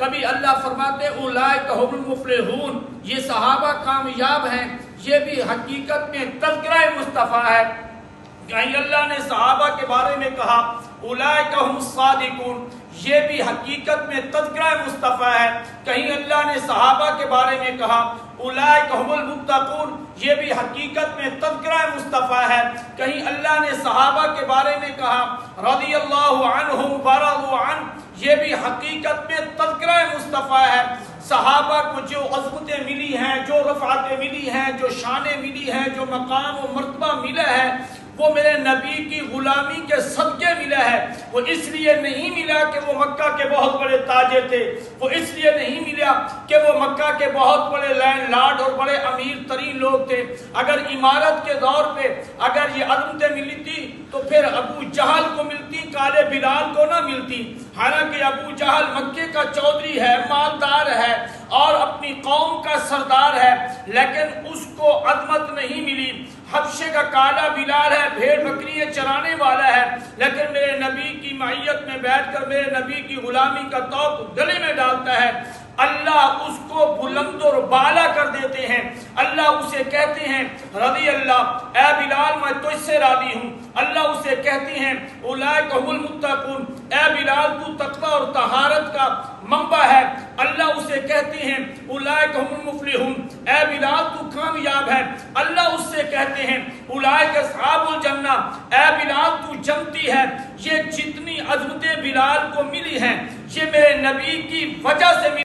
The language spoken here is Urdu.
کبھی اللہ فرماتے اولئک هم المفلحون، یہ صحابہ کامیاب ہیں، یہ بھی حقیقت میں تذکرہ مصطفیٰ ہے۔ کہیں اللہ نے صحابہ کے بارے میں کہا اولئک هم الصادقون، یہ بھی حقیقت میں تذکرہ مصطفیٰ ہے۔ کہیں اللہ نے صحابہ کے بارے میں کہا اولئک هم المتقون، یہ بھی حقیقت میں تذکرہ مصطفیٰ ہے۔ کہیں اللہ نے صحابہ کے بارے میں کہا رضی اللہ عنہم ورضوا عنہ، یہ بھی حقیقت میں تذکرہ مصطفیٰ ہے۔ صحابہ کو جو عظمتیں ملی ہیں، جو رفعتیں ملی ہیں، جو شانیں ملی ہیں، جو مقام و مرتبہ ملا ہے، وہ میرے نبی کی غلامی کے صدقے ملا ہے۔ وہ اس لیے نہیں ملا کہ وہ مکہ کے بہت بڑے تاجر تھے، وہ اس لیے نہیں ملا کہ وہ مکہ کے بہت بڑے لینڈ لارڈ اور بڑے امیر ترین لوگ تھے۔ اگر عمارت کے دور پہ اگر یہ عظمتیں ملی تھی تو پھر ابو جہل کو ملتی، کالے بلال کو نہ ملتی۔ حالانکہ ابو جہل مکے کا چودھری ہے، مالدار ہے اور اپنی قوم کا سردار ہے، لیکن اس کو عظمت نہیں ملی۔ حبشے کا کالا بلال ہے، بھیڑ بکریاں چرانے والا ہے، لیکن میرے نبی کی معیت میں بیٹھ کر میرے نبی کی غلامی کا توق گلے میں ڈالتا ہے۔ اللہ اس کو بلند اور بالا کر دیتے ہیں۔ اللہ اسے کہتے ہیں رضی اللہ، اے بلال میں تجھ سے راضی ہوں۔ اللہ اسے کہتے ہیں اولئک هم المتقون، اے بلال تو تقوی اور طہارت کا منبع ہے۔ اللہ اسے کہتے ہیں اولئک هم المفلحون، اے بلال تو کامیاب ہے۔ اللہ اس سے کہتے ہیں اولئک اصحاب الجنہ، اے بلال تو جنتی ہے۔ یہ جتنی عظمتیں بلال کو ملی ہیں یہ میرے نبی کی وجہ سے ملی۔